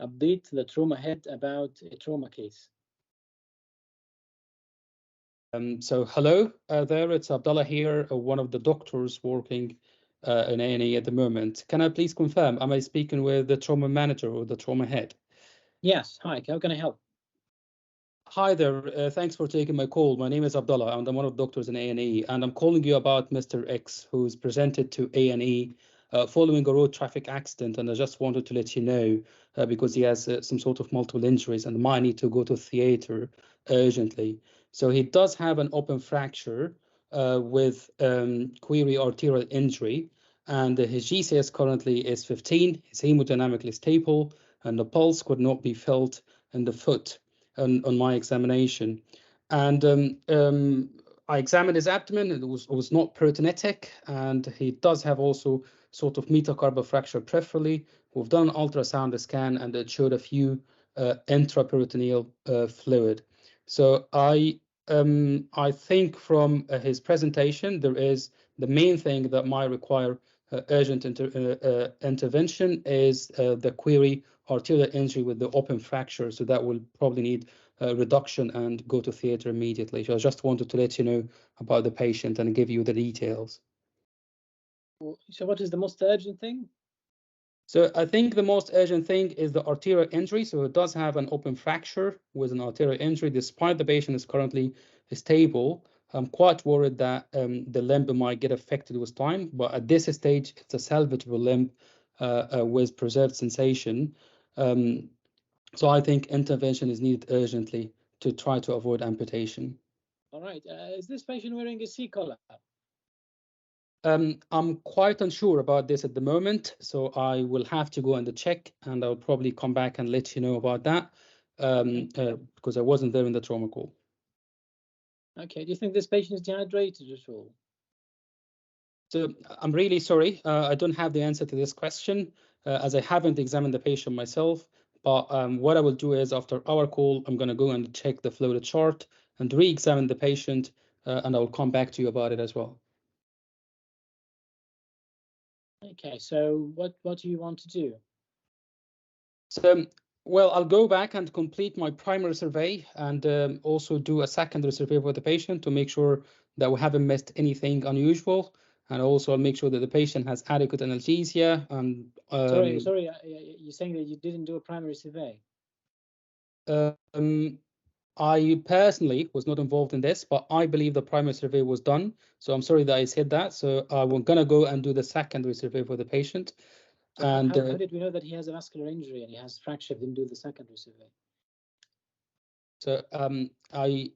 update the trauma head about a trauma case. So hello there, it's Abdullah here, one of the doctors working in A&E at the moment. Can I please confirm, am I speaking with the trauma manager or the trauma head? Yes, hi, how can I help? Hi there, thanks for taking my call. My name is Abdullah, and I'm one of the doctors in A&E, and I'm calling you about Mr. X, who's presented to A&E following a road traffic accident, and I just wanted to let you know, because he has some sort of multiple injuries and might need to go to theater urgently. So he does have an open fracture with query arterial injury, and his GCS currently is 15, he's hemodynamically stable, and the pulse could not be felt in the foot on my examination. And I examined his abdomen. It was not peritonitic, and he does have also sort of metacarpal fracture peripherally. We've done an ultrasound scan, and it showed a few intraperitoneal fluid. So I think from his presentation, there is the main thing that might require urgent intervention is the query arterial injury with the open fracture. So that will probably need reduction and go to theater immediately. So I just wanted to let you know about the patient and give you the details. So what is the most urgent thing? So I think the most urgent thing is the arterial injury. So it does have an open fracture with an arterial injury, despite the patient is currently stable. I'm quite worried that the limb might get affected with time, but at this stage, it's a salvageable limb with preserved sensation. So I think intervention is needed urgently to try to avoid amputation. All right, is this patient wearing a C-collar? I'm quite unsure about this at the moment, so I will have to go and check, and I'll probably come back and let you know about that, because I wasn't there in the trauma call. Okay, do you think this patient is dehydrated at all? So I'm really sorry, I don't have the answer to this question, as I haven't examined the patient myself, but what I will do is after our call, I'm going to go and check the fluid chart and re-examine the patient, and I'll come back to you about it as well. Okay, so what do you want to do? So, well, I'll go back and complete my primary survey and also do a secondary survey for the patient to make sure that we haven't missed anything unusual. And also I'll make sure that the patient has adequate analgesia. And sorry, you're saying that you didn't do a primary survey? I personally was not involved in this, but I believe the primary survey was done. So I'm sorry that I said that. So we're going to go and do the secondary survey for the patient. So and how did we know that he has a vascular injury and he has fracture? Didn't do the secondary survey. So I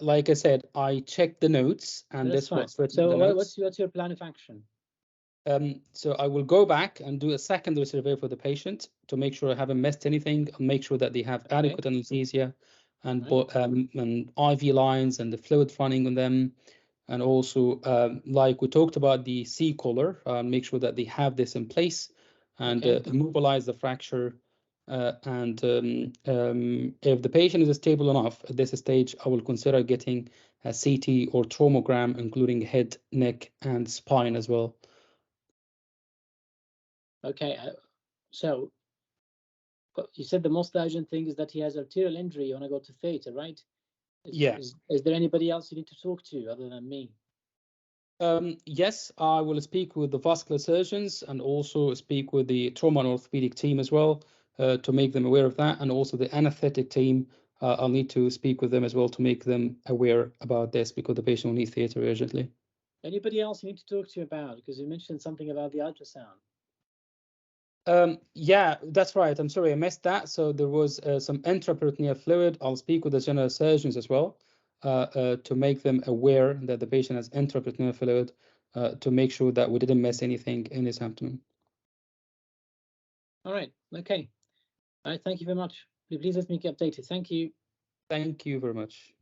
like I said, I checked the notes, and that's this was fine. written in the notes. What's your plan of action? So I will go back and do a secondary survey for the patient to make sure I haven't missed anything, and make sure that they have adequate anesthesia and and IV lines and the fluid running on them, and also like we talked about the C-collar, make sure that they have this in place and immobilize the fracture. And if the patient is stable enough at this stage, I will consider getting a CT or traumagram, including head, neck, and spine as well. Okay, so you said the most urgent thing is that he has arterial injury. You want to go to theater, right? Is there anybody else you need to talk to other than me? Yes, I will speak with the vascular surgeons and also speak with the trauma and orthopedic team as well to make them aware of that. And also the anesthetic team, I'll need to speak with them as well to make them aware about this, because the patient will need theater urgently. Anybody else you need to talk to about? Because you mentioned something about the ultrasound. Yeah, that's right. I'm sorry, I missed that. So there was some intraperitoneal fluid. I'll speak with the general surgeons as well to make them aware that the patient has intraperitoneal fluid to make sure that we didn't miss anything in his abdomen. All right. Okay. All right. Thank you very much. Please let me get updated. Thank you. Thank you very much.